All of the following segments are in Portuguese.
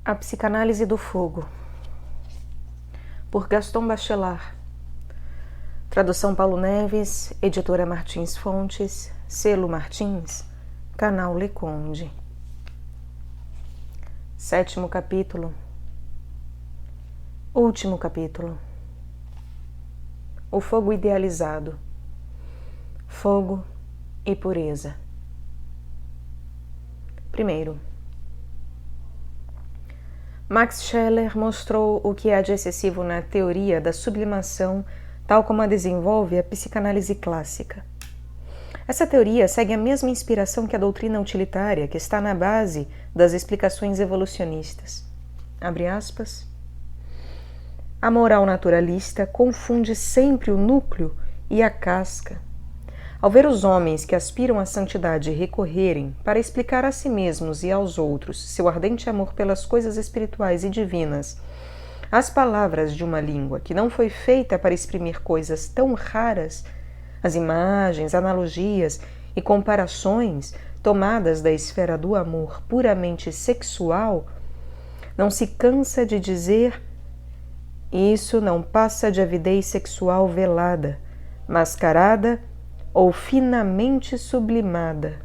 A Psicanálise do Fogo, por Gaston Bachelard. Tradução Paulo Neves, editora Martins Fontes, selo Martins, canal Leconde. 7º capítulo. Último capítulo. O fogo idealizado. Fogo e pureza. Primeiro. Max Scheler mostrou o que há de excessivo na teoria da sublimação, tal como a desenvolve a psicanálise clássica. Essa teoria segue a mesma inspiração que a doutrina utilitária, que está na base das explicações evolucionistas. Abre aspas. A moral naturalista confunde sempre o núcleo e a casca. Ao ver os homens que aspiram à santidade recorrerem, para explicar a si mesmos e aos outros seu ardente amor pelas coisas espirituais e divinas, as palavras de uma língua que não foi feita para exprimir coisas tão raras, as imagens, analogias e comparações tomadas da esfera do amor puramente sexual, não se cansa de dizer: isso não passa de avidez sexual velada, mascarada ou finamente sublimada.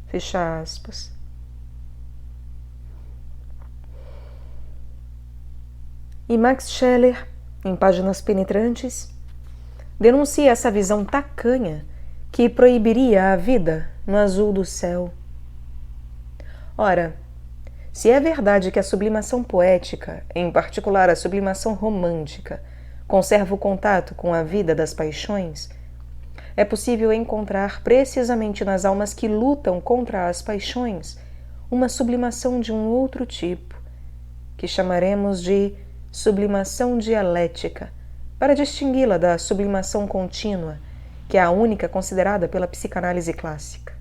Fecha aspas. E Max Scheler, em Páginas Penetrantes, denuncia essa visão tacanha que proibiria a vida no azul do céu. Ora, se é verdade que a sublimação poética, em particular a sublimação romântica, conserva o contato com a vida das paixões, é possível encontrar precisamente nas almas que lutam contra as paixões uma sublimação de um outro tipo, que chamaremos de sublimação dialética, para distingui-la da sublimação contínua, que é a única considerada pela psicanálise clássica.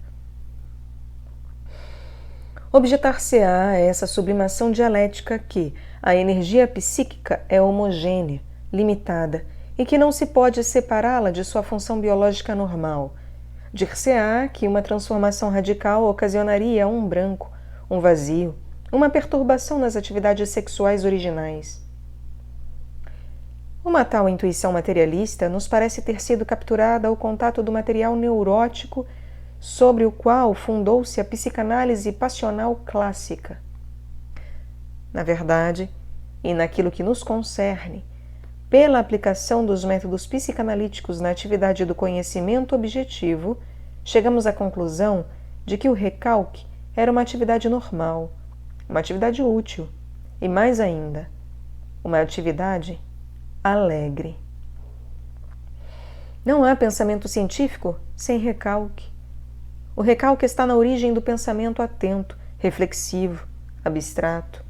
Objetar-se-á a essa sublimação dialética que a energia psíquica é homogênea, limitada, e que não se pode separá-la de sua função biológica normal. Dir-se-á que uma transformação radical ocasionaria um branco, um vazio, uma perturbação nas atividades sexuais originais. Uma tal intuição materialista nos parece ter sido capturada ao contato do material neurótico sobre o qual fundou-se a psicanálise passional clássica. Na verdade, e naquilo que nos concerne, pela aplicação dos métodos psicanalíticos na atividade do conhecimento objetivo, chegamos à conclusão de que o recalque era uma atividade normal, uma atividade útil e, mais ainda, uma atividade alegre. Não há pensamento científico sem recalque. O recalque está na origem do pensamento atento, reflexivo, abstrato.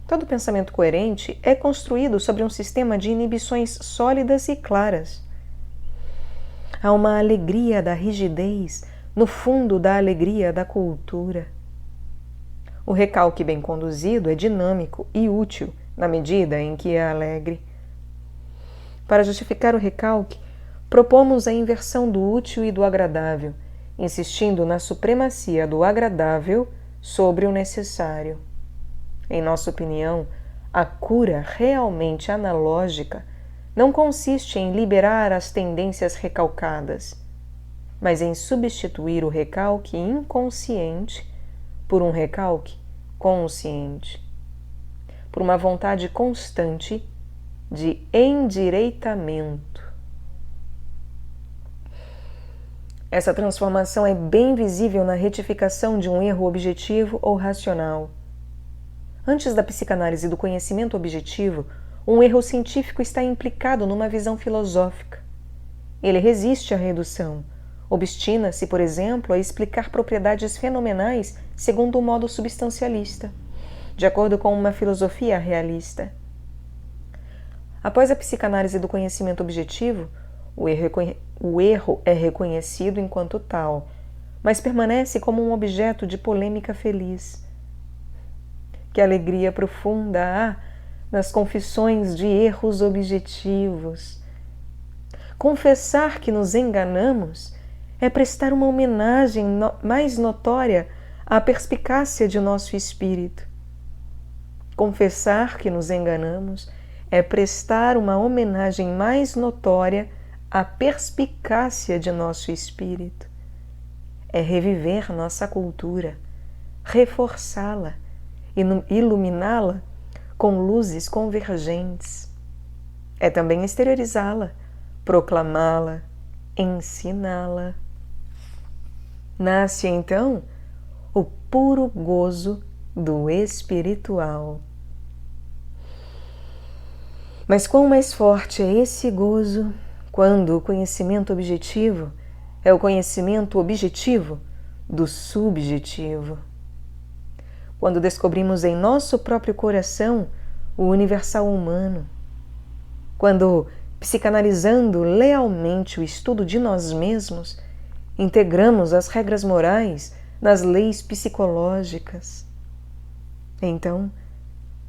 Todo pensamento coerente é construído sobre um sistema de inibições sólidas e claras. Há uma alegria da rigidez no fundo da alegria da cultura. O recalque bem conduzido é dinâmico e útil na medida em que é alegre. Para justificar o recalque, propomos a inversão do útil e do agradável, insistindo na supremacia do agradável sobre o necessário. Em nossa opinião, a cura realmente analógica não consiste em liberar as tendências recalcadas, mas em substituir o recalque inconsciente por um recalque consciente, por uma vontade constante de endireitamento. Essa transformação é bem visível na retificação de um erro objetivo ou racional. Antes da psicanálise do conhecimento objetivo, um erro científico está implicado numa visão filosófica. Ele resiste à redução, obstina-se, por exemplo, a explicar propriedades fenomenais segundo o modo substancialista, de acordo com uma filosofia realista. Após a psicanálise do conhecimento objetivo, o erro é reconhecido enquanto tal, mas permanece como um objeto de polêmica feliz. Que alegria profunda há nas confissões de erros objetivos! Confessar que nos enganamos é prestar uma homenagem mais notória a perspicácia de nosso espírito. Confessar que nos enganamos é prestar uma homenagem mais notória à perspicácia de nosso espírito. É reviver nossa cultura, reforçá-la, iluminá-la com luzes convergentes. É também exteriorizá-la, proclamá-la, ensiná-la. Nasce então o puro gozo do espiritual. Mas quão mais forte é esse gozo quando o conhecimento objetivo é o conhecimento objetivo do subjetivo. Quando descobrimos em nosso próprio coração o universal humano. Quando, psicanalizando lealmente o estudo de nós mesmos, integramos as regras morais nas leis psicológicas. Então,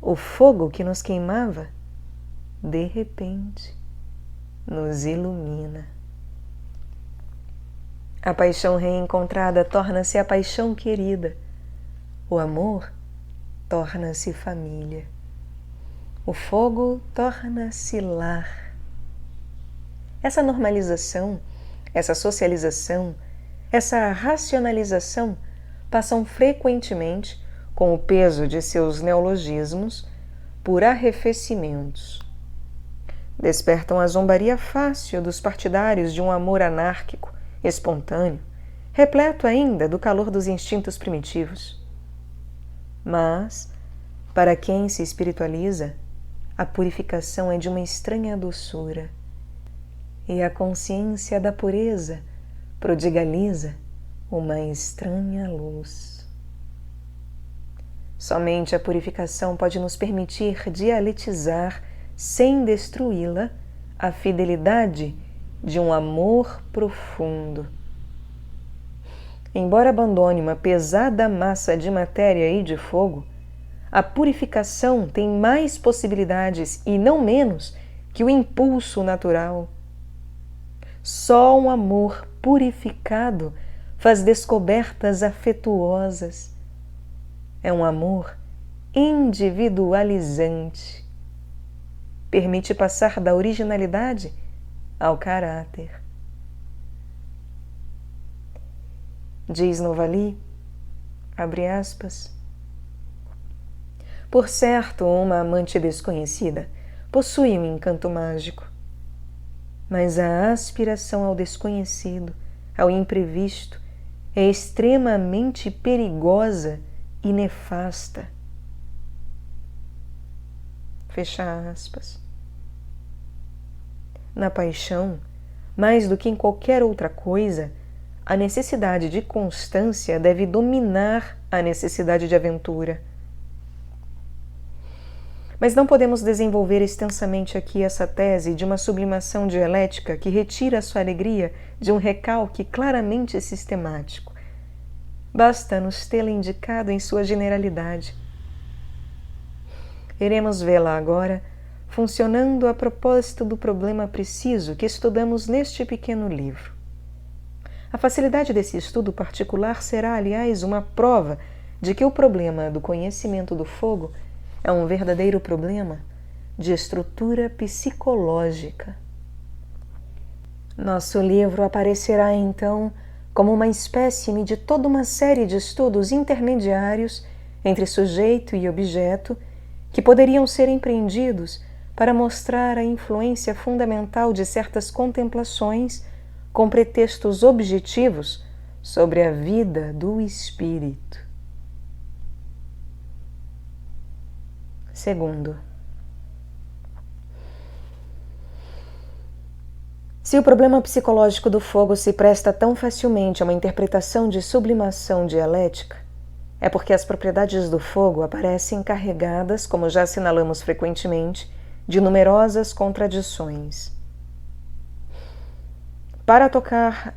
o fogo que nos queimava, de repente, nos ilumina. A paixão reencontrada torna-se a paixão querida. O amor torna-se família. O fogo torna-se lar. Essa normalização, essa socialização, essa racionalização passam frequentemente, com o peso de seus neologismos, por arrefecimentos. Despertam a zombaria fácil dos partidários de um amor anárquico, espontâneo, repleto ainda do calor dos instintos primitivos. Mas, para quem se espiritualiza, a purificação é de uma estranha doçura, e a consciência da pureza prodigaliza uma estranha luz. Somente a purificação pode nos permitir dialetizar, sem destruí-la, a fidelidade de um amor profundo. Embora abandone uma pesada massa de matéria e de fogo, a purificação tem mais possibilidades e não menos que o impulso natural. Só um amor purificado faz descobertas afetuosas. É um amor individualizante. Permite passar da originalidade ao caráter. Diz Novali, abre aspas, por certo, uma amante desconhecida possui um encanto mágico, mas a aspiração ao desconhecido, ao imprevisto, é extremamente perigosa e nefasta. Fecha aspas. Na paixão, mais do que em qualquer outra coisa, a necessidade de constância deve dominar a necessidade de aventura. Mas não podemos desenvolver extensamente aqui essa tese de uma sublimação dialética que retira a sua alegria de um recalque claramente sistemático. Basta-nos tê-la indicado em sua generalidade. Iremos vê-la agora funcionando a propósito do problema preciso que estudamos neste pequeno livro. A facilidade desse estudo particular será, aliás, uma prova de que o problema do conhecimento do fogo é um verdadeiro problema de estrutura psicológica. Nosso livro aparecerá, então, como uma espécime de toda uma série de estudos intermediários entre sujeito e objeto que poderiam ser empreendidos para mostrar a influência fundamental de certas contemplações com pretextos objetivos sobre a vida do espírito. Segundo, se o problema psicológico do fogo se presta tão facilmente a uma interpretação de sublimação dialética, é porque as propriedades do fogo aparecem carregadas, como já assinalamos frequentemente, de numerosas contradições. Para tocar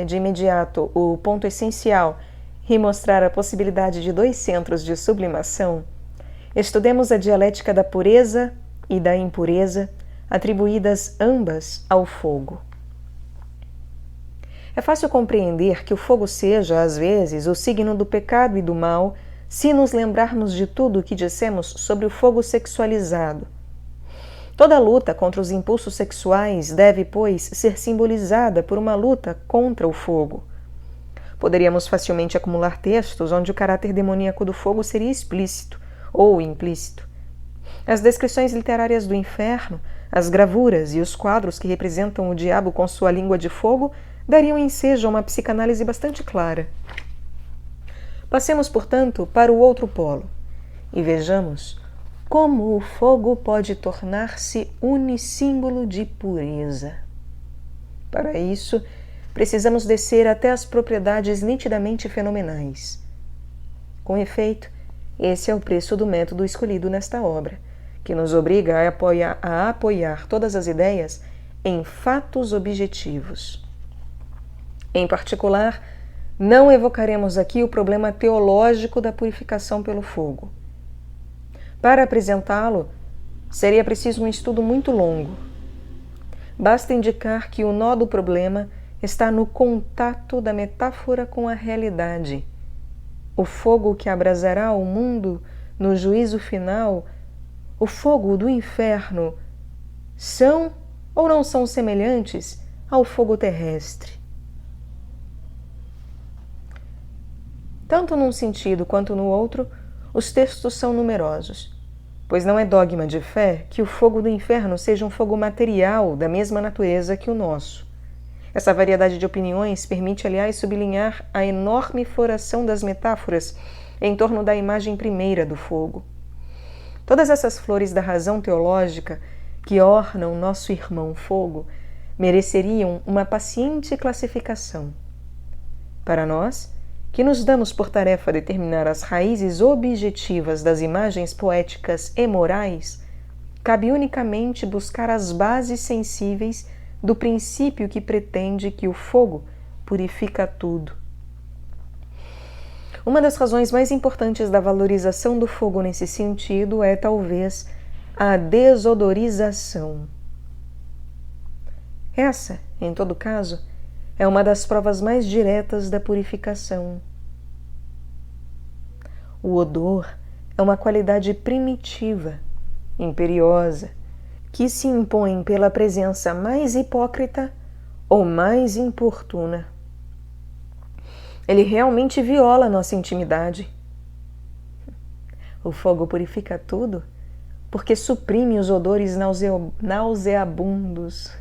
de imediato o ponto essencial e mostrar a possibilidade de dois centros de sublimação, estudemos a dialética da pureza e da impureza, atribuídas ambas ao fogo. É fácil compreender que o fogo seja, às vezes, o signo do pecado e do mal, se nos lembrarmos de tudo o que dissemos sobre o fogo sexualizado. Toda luta contra os impulsos sexuais deve, pois, ser simbolizada por uma luta contra o fogo. Poderíamos facilmente acumular textos onde o caráter demoníaco do fogo seria explícito ou implícito. As descrições literárias do inferno, as gravuras e os quadros que representam o diabo com sua língua de fogo dariam ensejo a uma psicanálise bastante clara. Passemos, portanto, para o outro polo e vejamos como o fogo pode tornar-se unissímbolo de pureza. Para isso, precisamos descer até as propriedades nitidamente fenomenais. Com efeito, esse é o preço do método escolhido nesta obra, que nos obriga a apoiar todas as ideias em fatos objetivos. Em particular, não evocaremos aqui o problema teológico da purificação pelo fogo. Para apresentá-lo, seria preciso um estudo muito longo. Basta indicar que o nó do problema está no contato da metáfora com a realidade. O fogo que abrasará o mundo no juízo final, o fogo do inferno, são ou não são semelhantes ao fogo terrestre? Tanto num sentido quanto no outro, os textos são numerosos, pois não é dogma de fé que o fogo do inferno seja um fogo material da mesma natureza que o nosso. Essa variedade de opiniões permite, aliás, sublinhar a enorme floração das metáforas em torno da imagem primeira do fogo. Todas essas flores da razão teológica que ornam nosso irmão fogo mereceriam uma paciente classificação. Para nós, que nos damos por tarefa determinar as raízes objetivas das imagens poéticas e morais, cabe unicamente buscar as bases sensíveis do princípio que pretende que o fogo purifica tudo. Uma das razões mais importantes da valorização do fogo nesse sentido é, talvez, a desodorização. Essa, em todo caso, é uma das provas mais diretas da purificação. O odor é uma qualidade primitiva, imperiosa, que se impõe pela presença mais hipócrita ou mais importuna. Ele realmente viola nossa intimidade. O fogo purifica tudo porque suprime os odores nauseabundos.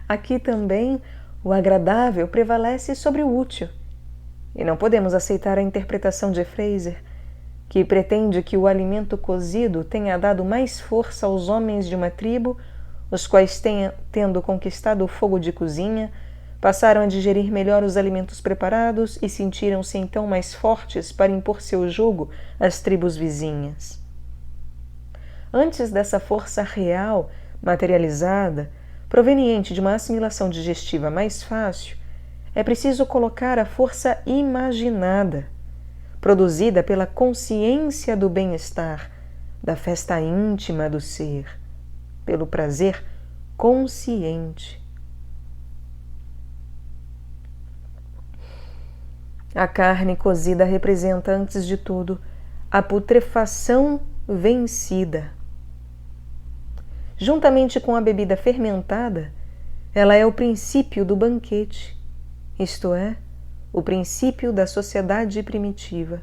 Aqui também o agradável prevalece sobre o útil, e não podemos aceitar a interpretação de Fraser, que pretende que o alimento cozido tenha dado mais força aos homens de uma tribo, os quais, tendo conquistado o fogo de cozinha, passaram a digerir melhor os alimentos preparados e sentiram-se então mais fortes para impor seu jugo às tribos vizinhas. Antes dessa força real, materializada, proveniente de uma assimilação digestiva mais fácil, é preciso colocar a força imaginada, produzida pela consciência do bem-estar, da festa íntima do ser, pelo prazer consciente. A carne cozida representa, antes de tudo, a putrefação vencida. Juntamente com a bebida fermentada, ela é o princípio do banquete, isto é, o princípio da sociedade primitiva.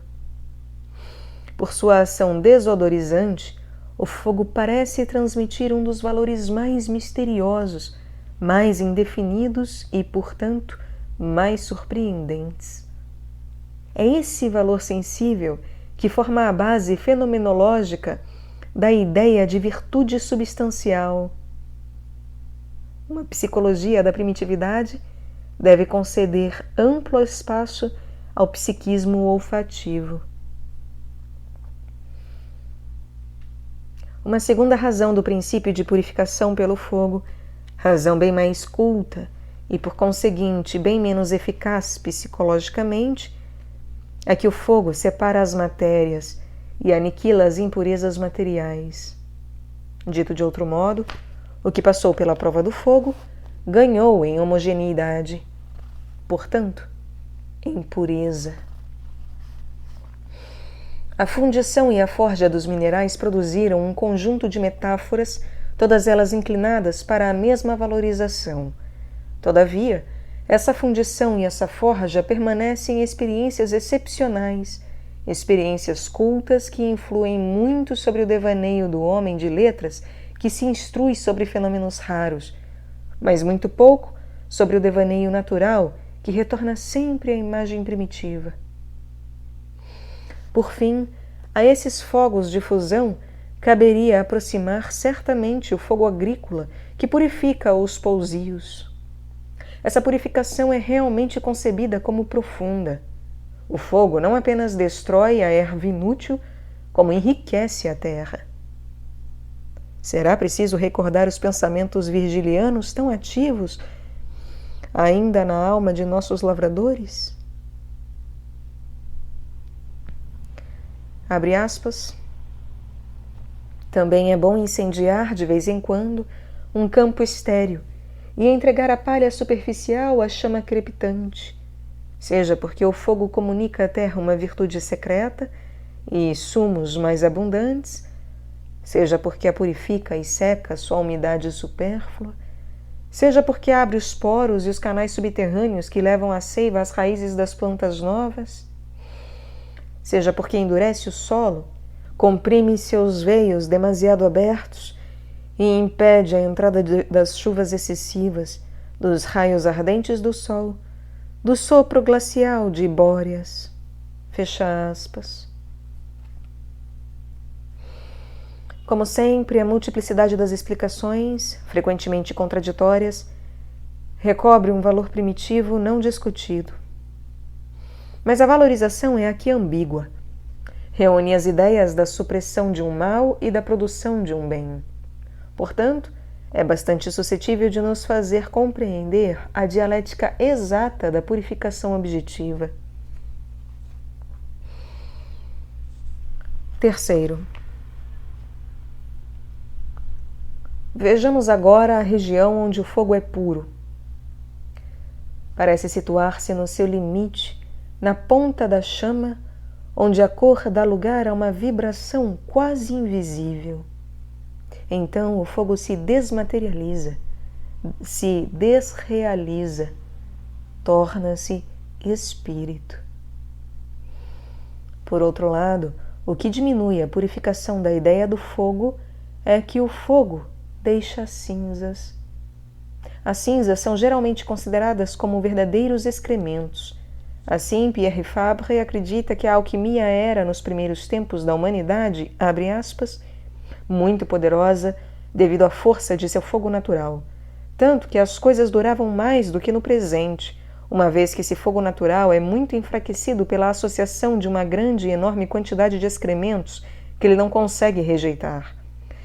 Por sua ação desodorizante, o fogo parece transmitir um dos valores mais misteriosos, mais indefinidos e, portanto, mais surpreendentes. É esse valor sensível que forma a base fenomenológica da ideia de virtude substancial. Uma psicologia da primitividade deve conceder amplo espaço ao psiquismo olfativo. Uma segunda razão do princípio de purificação pelo fogo, razão bem mais culta e, por conseguinte, bem menos eficaz psicologicamente, é que o fogo separa as matérias e aniquila as impurezas materiais. Dito de outro modo, o que passou pela prova do fogo ganhou em homogeneidade. portanto, impureza. A fundição e a forja dos minerais produziram um conjunto de metáforas, todas elas inclinadas para a mesma valorização. Todavia, essa fundição e essa forja permanecem experiências excepcionais, experiências cultas que influem muito sobre o devaneio do homem de letras que se instrui sobre fenômenos raros, mas muito pouco sobre o devaneio natural que retorna sempre à imagem primitiva. Por fim, a esses fogos de fusão caberia aproximar certamente o fogo agrícola que purifica os pousios. Essa purificação é realmente concebida como profunda. O fogo não apenas destrói a erva inútil, como enriquece a terra. Será preciso recordar os pensamentos virgilianos tão ativos ainda na alma de nossos lavradores? Abre aspas. Também é bom incendiar de vez em quando um campo estéril e entregar a palha superficial à chama crepitante, seja porque o fogo comunica à terra uma virtude secreta e sumos mais abundantes, seja porque a purifica e seca sua umidade supérflua, seja porque abre os poros e os canais subterrâneos que levam a seiva às raízes das plantas novas, seja porque endurece o solo, comprime seus veios demasiado abertos e impede a entrada das chuvas excessivas, dos raios ardentes do sol, do sopro glacial de Bóreas. Fecha aspas. Como sempre, a multiplicidade das explicações, frequentemente contraditórias, recobre um valor primitivo não discutido. Mas a valorização é aqui ambígua. Reúne as ideias da supressão de um mal e da produção de um bem. Portanto, é bastante suscetível de nos fazer compreender a dialética exata da purificação objetiva. Terceiro, vejamos agora a região onde o fogo é puro. Parece situar-se no seu limite, na ponta da chama, onde a cor dá lugar a uma vibração quase invisível. Então o fogo se desmaterializa, se desrealiza, torna-se espírito. Por outro lado, o que diminui a purificação da ideia do fogo é que o fogo deixa cinzas. As cinzas são geralmente consideradas como verdadeiros excrementos. Assim, Pierre Fabre acredita que a alquimia era, nos primeiros tempos da humanidade, abre aspas, muito poderosa devido à força de seu fogo natural, tanto que as coisas duravam mais do que no presente, uma vez que esse fogo natural é muito enfraquecido pela associação de uma grande e enorme quantidade de excrementos que ele não consegue rejeitar,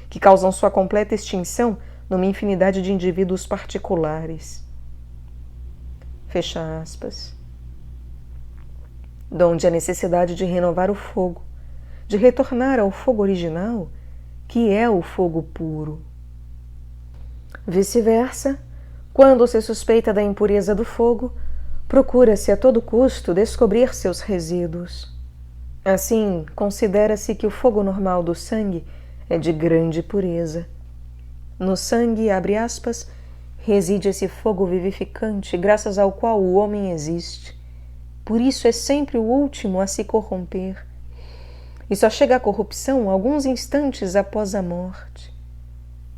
que causam sua completa extinção numa infinidade de indivíduos particulares. Fecha aspas. Donde a necessidade de renovar o fogo, de retornar ao fogo original, que é o fogo puro. Vice-versa, quando se suspeita da impureza do fogo, procura-se a todo custo descobrir seus resíduos. Assim, considera-se que o fogo normal do sangue é de grande pureza. No sangue, abre aspas, reside esse fogo vivificante graças ao qual o homem existe. Por isso é sempre o último a se corromper. E só chega à corrupção alguns instantes após a morte.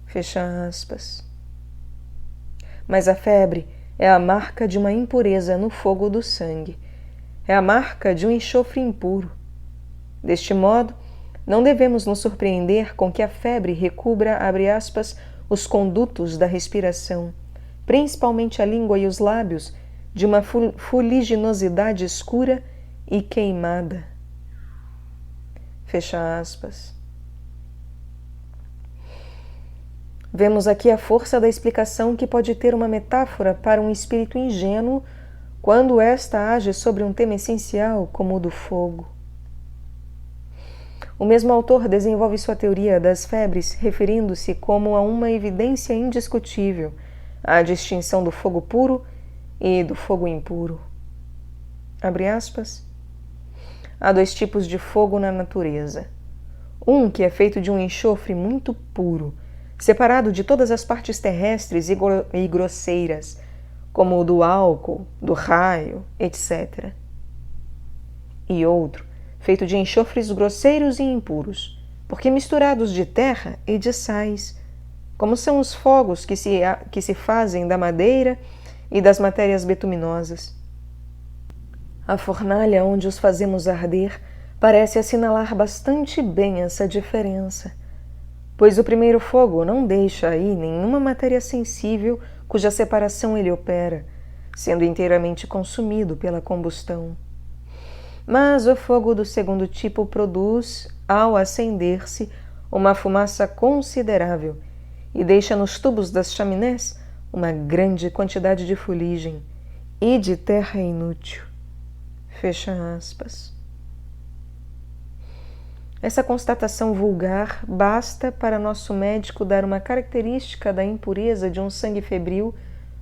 Fecha aspas. Mas a febre é a marca de uma impureza no fogo do sangue. É a marca de um enxofre impuro. Deste modo, não devemos nos surpreender com que a febre recubra, abre aspas, os condutos da respiração, principalmente a língua e os lábios, de uma fuliginosidade escura e queimada. Fecha aspas. Vemos aqui a força da explicação que pode ter uma metáfora para um espírito ingênuo quando esta age sobre um tema essencial como o do fogo. O mesmo autor desenvolve sua teoria das febres referindo-se como a uma evidência indiscutível à distinção do fogo puro e do fogo impuro. Abre aspas. Há dois tipos de fogo na natureza. Um que é feito de um enxofre muito puro, separado de todas as partes terrestres e grosseiras, como o do álcool, do raio, etc. E outro, feito de enxofres grosseiros e impuros, porque misturados de terra e de sais, como são os fogos que se fazem da madeira e das matérias betuminosas. A fornalha onde os fazemos arder parece assinalar bastante bem essa diferença, pois o primeiro fogo não deixa aí nenhuma matéria sensível cuja separação ele opera, sendo inteiramente consumido pela combustão. Mas o fogo do segundo tipo produz, ao acender-se, uma fumaça considerável e deixa nos tubos das chaminés uma grande quantidade de fuligem e de terra inútil. Fecha aspas. Essa constatação vulgar basta para nosso médico dar uma característica da impureza de um sangue febril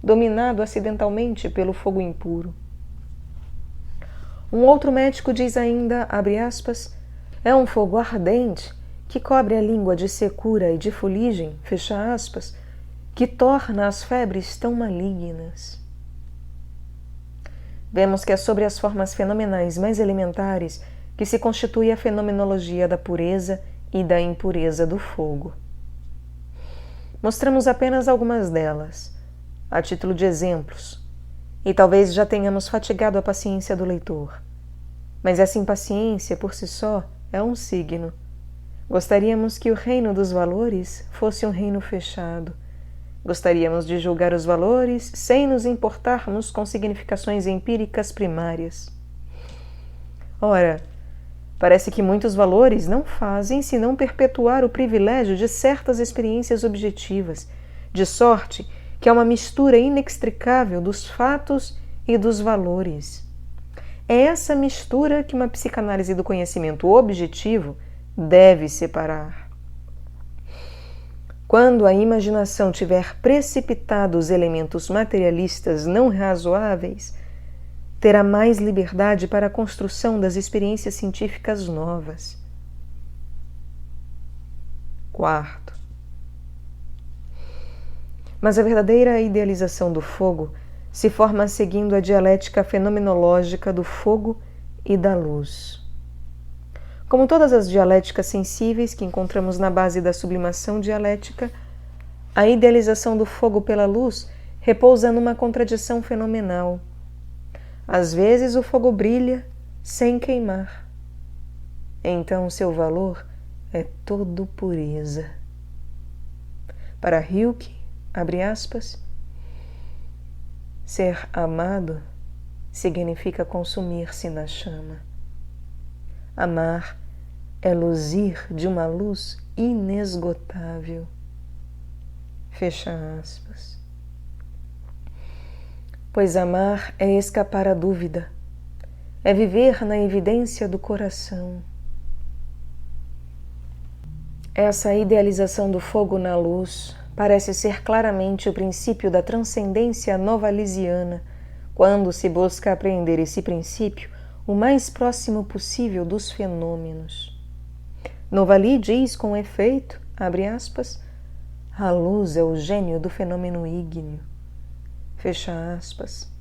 dominado acidentalmente pelo fogo impuro. Um outro médico diz ainda, abre aspas, é um fogo ardente que cobre a língua de secura e de fuligem, fecha aspas, que torna as febres tão malignas. Vemos que é sobre as formas fenomenais mais elementares que se constitui a fenomenologia da pureza e da impureza do fogo. Mostramos apenas algumas delas, a título de exemplos, e talvez já tenhamos fatigado a paciência do leitor. Mas essa impaciência, por si só, é um signo. Gostaríamos que o reino dos valores fosse um reino fechado. Gostaríamos de julgar os valores sem nos importarmos com significações empíricas primárias. Ora, parece que muitos valores não fazem senão perpetuar o privilégio de certas experiências objetivas, de sorte que é uma mistura inextricável dos fatos e dos valores. É essa mistura que uma psicanálise do conhecimento objetivo deve separar. Quando a imaginação tiver precipitado os elementos materialistas não razoáveis, terá mais liberdade para a construção das experiências científicas novas. Quarto. Mas a verdadeira idealização do fogo se forma seguindo a dialética fenomenológica do fogo e da luz. Como todas as dialéticas sensíveis que encontramos na base da sublimação dialética, a idealização do fogo pela luz repousa numa contradição fenomenal. Às vezes o fogo brilha sem queimar. Então seu valor é todo pureza. Para Rilke, abre aspas, ser amado significa consumir-se na chama. Amar é luzir de uma luz inesgotável. Fecha aspas. Pois amar é escapar à dúvida, é viver na evidência do coração. Essa idealização do fogo na luz parece ser claramente o princípio da transcendência novalisiana, quando se busca apreender esse princípio o mais próximo possível dos fenômenos. Novali diz com efeito, abre aspas, a luz é o gênio do fenômeno ígneo. Fecha aspas.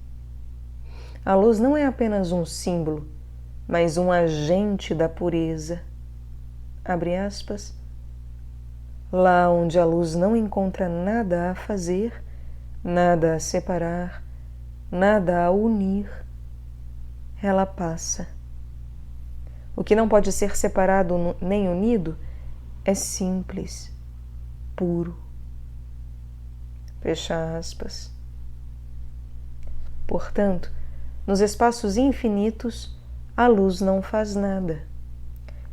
A luz não é apenas um símbolo, mas um agente da pureza. Abre aspas. Lá onde a luz não encontra nada a fazer, nada a separar, nada a unir, ela passa. O que não pode ser separado nem unido é simples, puro. Fecha aspas. Portanto, nos espaços infinitos, a luz não faz nada.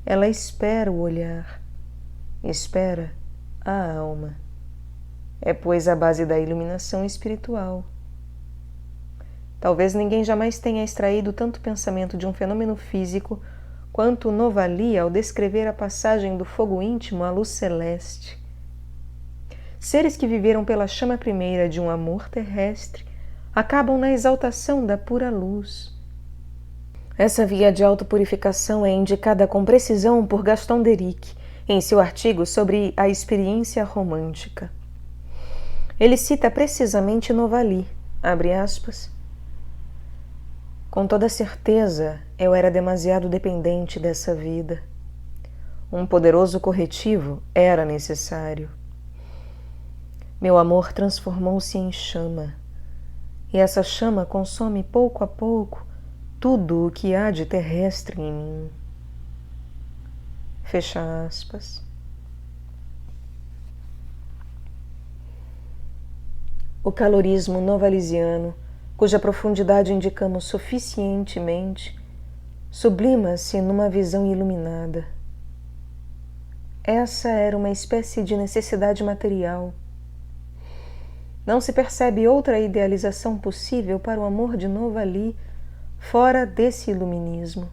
Ela espera o olhar, espera a alma. É, pois, a base da iluminação espiritual. Talvez ninguém jamais tenha extraído tanto pensamento de um fenômeno físico quanto Novali ao descrever a passagem do fogo íntimo à luz celeste. Seres que viveram pela chama primeira de um amor terrestre acabam na exaltação da pura luz. Essa via de autopurificação é indicada com precisão por Gaston Derick em seu artigo sobre a experiência romântica. Ele cita precisamente Novali, abre aspas, com toda certeza eu era demasiado dependente dessa vida. Um poderoso corretivo era necessário. Meu amor transformou-se em chama, e essa chama consome pouco a pouco tudo o que há de terrestre em mim. Fecha aspas. O calorismo novalisiano, cuja profundidade indicamos suficientemente, sublima-se numa visão iluminada. Essa era uma espécie de necessidade material. Não se percebe outra idealização possível para o amor de Novali fora desse iluminismo.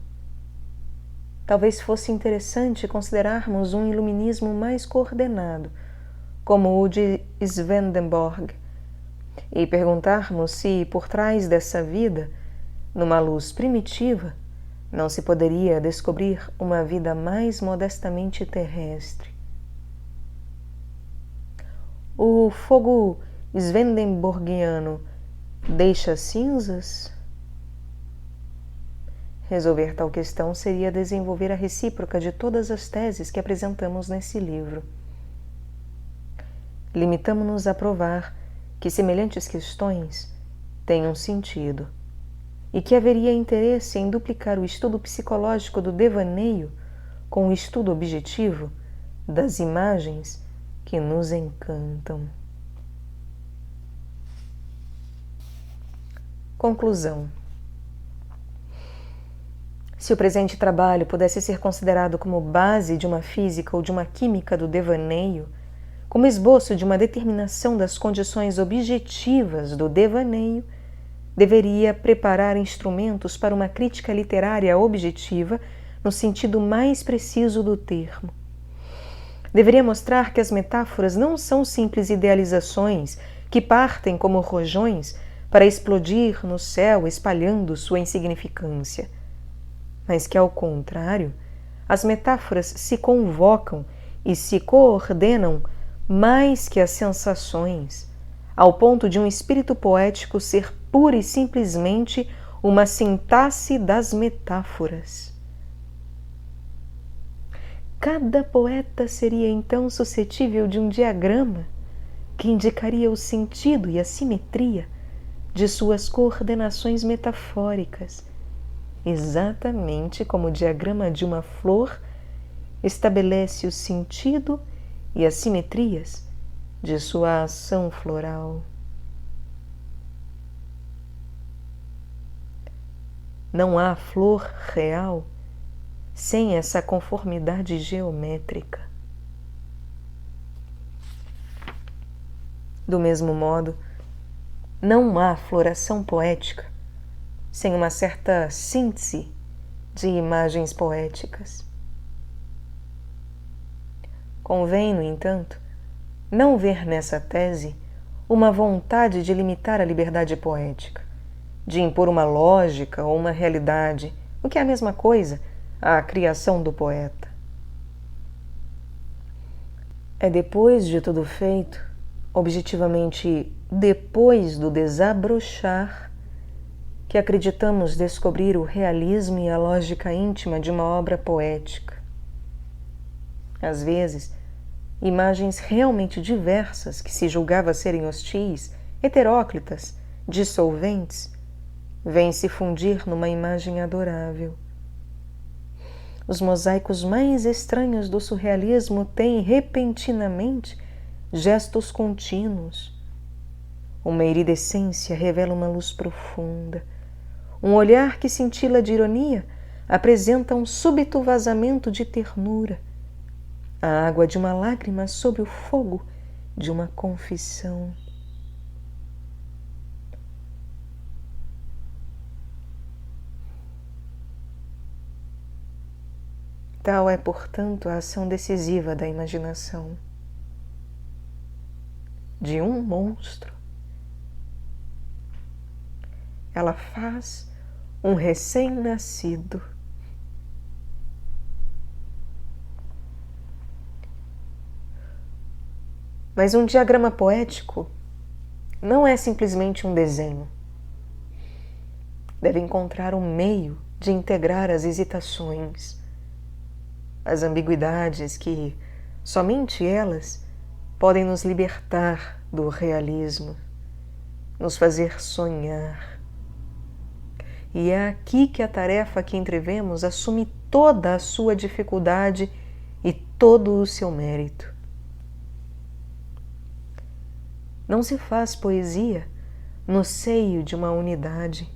Talvez fosse interessante considerarmos um iluminismo mais coordenado, como o de Swedenborg, e perguntarmos se, por trás dessa vida, numa luz primitiva, não se poderia descobrir uma vida mais modestamente terrestre. O fogo swedenborgiano deixa cinzas? Resolver tal questão seria desenvolver a recíproca de todas as teses que apresentamos nesse livro. Limitamo-nos a provar que semelhantes questões têm um sentido e que haveria interesse em duplicar o estudo psicológico do devaneio com o estudo objetivo das imagens que nos encantam. Conclusão. Se o presente trabalho pudesse ser considerado como base de uma física ou de uma química do devaneio, como esboço de uma determinação das condições objetivas do devaneio, deveria preparar instrumentos para uma crítica literária objetiva no sentido mais preciso do termo. Deveria mostrar que as metáforas não são simples idealizações que partem como rojões para explodir no céu espalhando sua insignificância, mas que, ao contrário, as metáforas se convocam e se coordenam mais que as sensações, ao ponto de um espírito poético ser pura e simplesmente uma sintaxe das metáforas. Cada poeta seria então suscetível de um diagrama que indicaria o sentido e a simetria de suas coordenações metafóricas, exatamente como o diagrama de uma flor estabelece o sentido e as simetrias de sua ação floral. Não há flor real sem essa conformidade geométrica. Do mesmo modo, não há floração poética sem uma certa síntese de imagens poéticas. Convém, no entanto, não ver nessa tese uma vontade de limitar a liberdade poética, de impor uma lógica ou uma realidade, o que é a mesma coisa, à criação do poeta. É depois de tudo feito, objetivamente depois do desabrochar, que acreditamos descobrir o realismo e a lógica íntima de uma obra poética. Às vezes, imagens realmente diversas que se julgava serem hostis, heteróclitas, dissolventes, vêm se fundir numa imagem adorável. Os mosaicos mais estranhos do surrealismo têm repentinamente gestos contínuos. Uma iridescência revela uma luz profunda. Um olhar que cintila de ironia apresenta um súbito vazamento de ternura. A água de uma lágrima sobre o fogo de uma confissão. Tal é, portanto, a ação decisiva da imaginação. De um monstro, ela faz um recém-nascido. Mas um diagrama poético não é simplesmente um desenho. Deve encontrar um meio de integrar as hesitações, as ambiguidades que somente elas podem nos libertar do realismo, nos fazer sonhar. E é aqui que a tarefa que entrevemos assume toda a sua dificuldade e todo o seu mérito. Não se faz poesia no seio de uma unidade.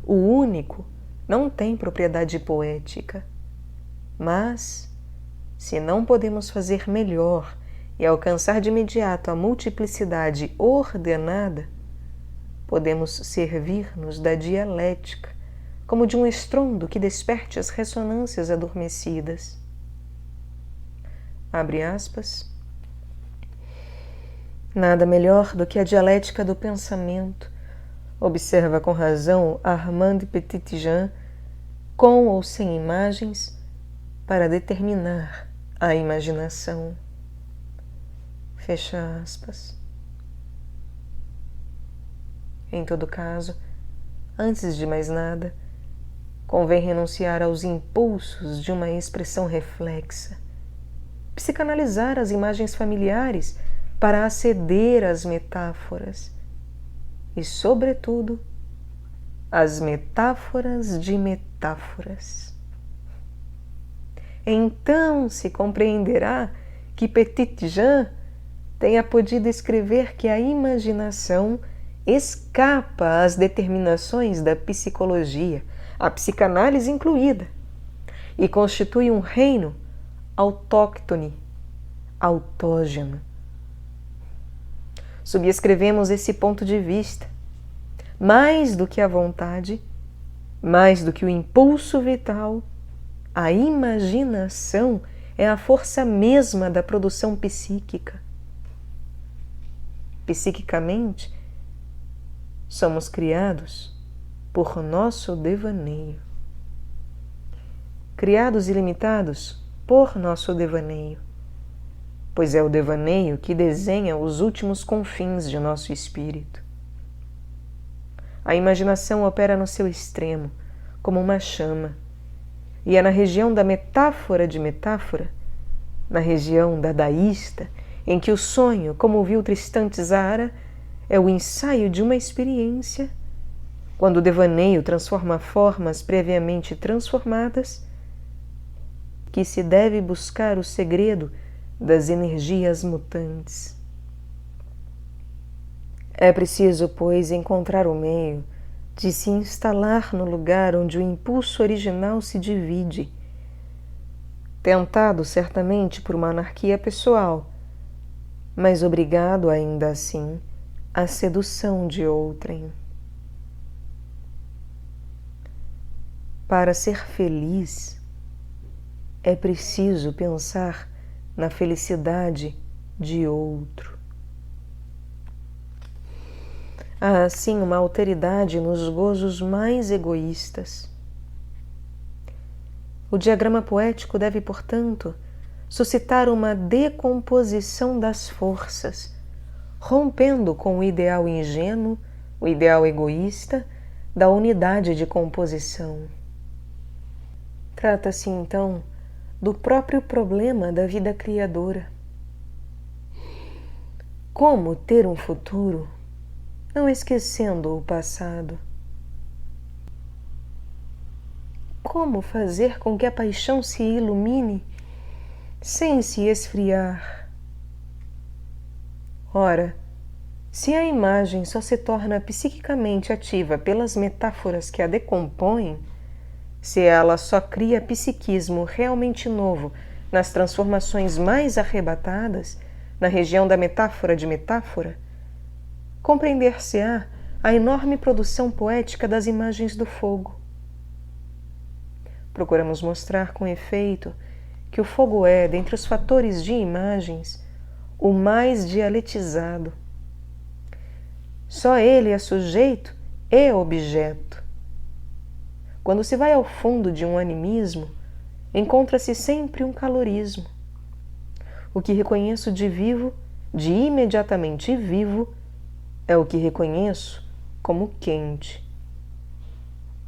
O único não tem propriedade poética, mas, se não podemos fazer melhor e alcançar de imediato a multiplicidade ordenada, podemos servir-nos da dialética como de um estrondo que desperte as ressonâncias adormecidas. Abre aspas. Nada melhor do que a dialética do pensamento, observa com razão Armand Petit-Jean, com ou sem imagens, para determinar a imaginação. Fecha aspas. Em todo caso, antes de mais nada, convém renunciar aos impulsos de uma expressão reflexa, psicanalizar as imagens familiares para aceder às metáforas e, sobretudo, às metáforas de metáforas. Então se compreenderá que Petit-Jean tenha podido escrever que a imaginação escapa às determinações da psicologia, a psicanálise incluída, e constitui um reino autóctone, autógeno. Subscrevemos esse ponto de vista. Mais do que a vontade, mais do que o impulso vital, a imaginação é a força mesma da produção psíquica. Psiquicamente, somos criados por nosso devaneio. Criados e limitados por nosso devaneio, pois é o devaneio que desenha os últimos confins de nosso espírito. A imaginação opera no seu extremo, como uma chama, e é na região da metáfora de metáfora, na região dadaísta, em que o sonho, como viu Tristan Tzara, é o ensaio de uma experiência, quando o devaneio transforma formas previamente transformadas, que se deve buscar o segredo das energias mutantes. É preciso, pois, encontrar o meio de se instalar no lugar onde o impulso original se divide, tentado certamente por uma anarquia pessoal, mas obrigado ainda assim à sedução de outrem. Para ser feliz, é preciso pensar na felicidade de outro. Há, assim, uma alteridade nos gozos mais egoístas. O diagrama poético deve, portanto, suscitar uma decomposição das forças, rompendo com o ideal ingênuo, o ideal egoísta, da unidade de composição. Trata-se, então, do próprio problema da vida criadora. Como ter um futuro, não esquecendo o passado? Como fazer com que a paixão se ilumine sem se esfriar? Ora, se a imagem só se torna psiquicamente ativa pelas metáforas que a decompõem, se ela só cria psiquismo realmente novo nas transformações mais arrebatadas, na região da metáfora de metáfora, compreender-se-á a enorme produção poética das imagens do fogo. Procuramos mostrar com efeito que o fogo é, dentre os fatores de imagens, o mais dialetizado. Só ele é sujeito e objeto. Quando se vai ao fundo de um animismo, encontra-se sempre um calorismo. O que reconheço de vivo, de imediatamente vivo, é o que reconheço como quente.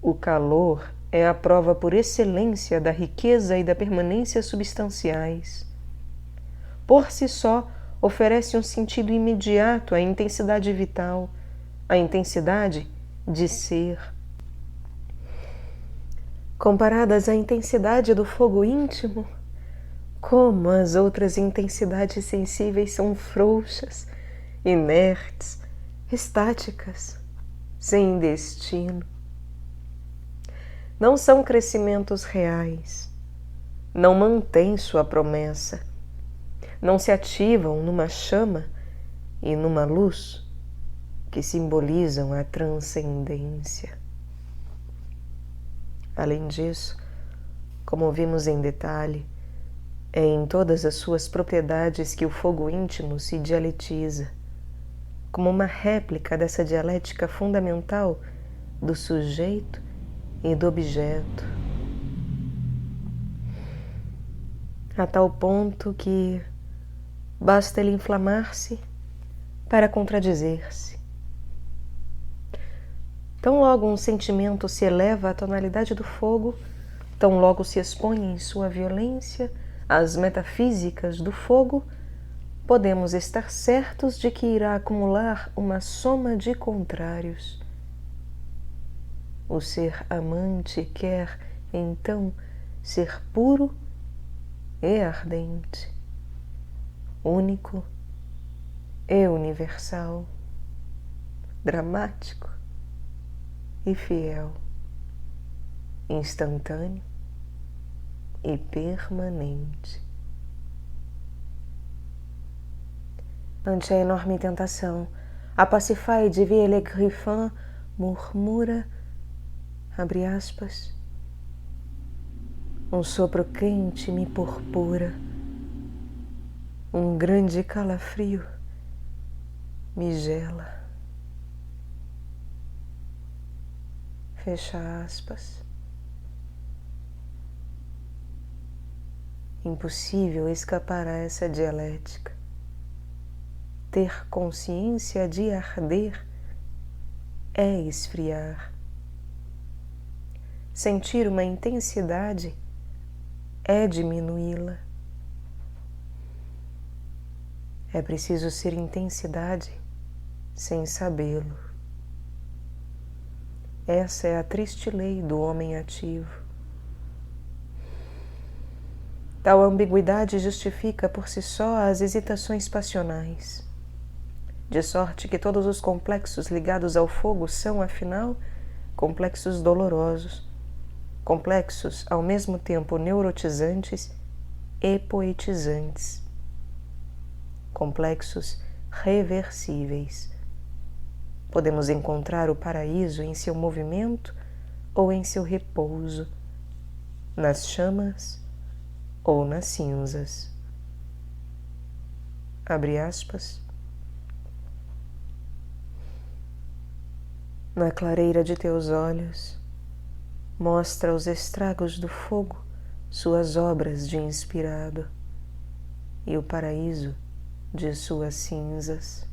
O calor é a prova por excelência da riqueza e da permanência substanciais. Por si só, oferece um sentido imediato à intensidade vital, à intensidade de ser. Comparadas à intensidade do fogo íntimo, como as outras intensidades sensíveis são frouxas, inertes, estáticas, sem destino. Não são crescimentos reais, não mantêm sua promessa, não se ativam numa chama e numa luz que simbolizam a transcendência. Além disso, como vimos em detalhe, é em todas as suas propriedades que o fogo íntimo se dialetiza, como uma réplica dessa dialética fundamental do sujeito e do objeto, a tal ponto que basta ele inflamar-se para contradizer-se. Tão logo um sentimento se eleva à tonalidade do fogo, tão logo se expõe em sua violência às metafísicas do fogo, podemos estar certos de que irá acumular uma soma de contrários. O ser amante quer, então, ser puro e ardente, único e universal, dramático e fiel, instantâneo e permanente. Ante a enorme tentação, a Pacify de Villers-Griffin murmura, abre aspas, um sopro quente me purpura, um grande calafrio me gela. Fecha aspas. Impossível escapar a essa dialética. Ter consciência de arder é esfriar. Sentir uma intensidade é diminuí-la. É preciso ser intensidade sem sabê-lo. Essa é a triste lei do homem ativo. Tal ambiguidade justifica por si só as hesitações passionais, de sorte que todos os complexos ligados ao fogo são, afinal, complexos dolorosos, complexos ao mesmo tempo neurotizantes e poetizantes, complexos reversíveis. Podemos encontrar o paraíso em seu movimento ou em seu repouso, nas chamas ou nas cinzas. Abre aspas. Na clareira de teus olhos, mostra os estragos do fogo suas obras de inspirado e o paraíso de suas cinzas.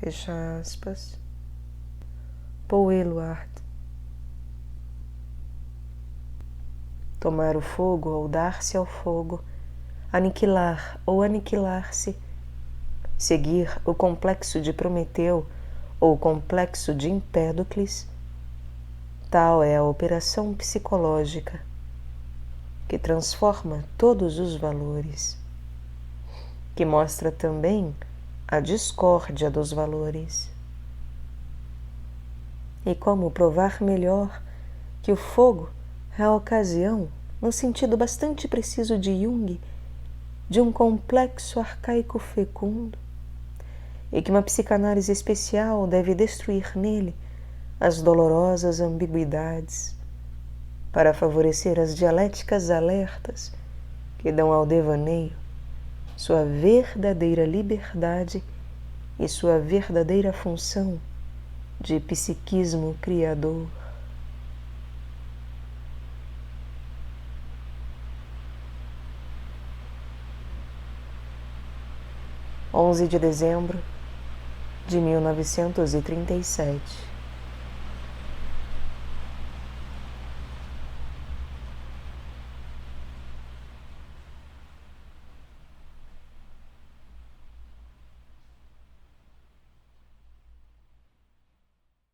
Fecha aspas. Paul Eluard. Tomar o fogo ou dar-se ao fogo, aniquilar ou aniquilar-se, seguir o complexo de Prometeu ou o complexo de Empédocles, tal é a operação psicológica que transforma todos os valores, que mostra também a discórdia dos valores. E como provar melhor que o fogo é a ocasião, no sentido bastante preciso de Jung, de um complexo arcaico fecundo, e que uma psicanálise especial deve destruir nele as dolorosas ambiguidades, para favorecer as dialéticas alertas que dão ao devaneio sua verdadeira liberdade e sua verdadeira função de psiquismo criador. 11 de dezembro de 1937.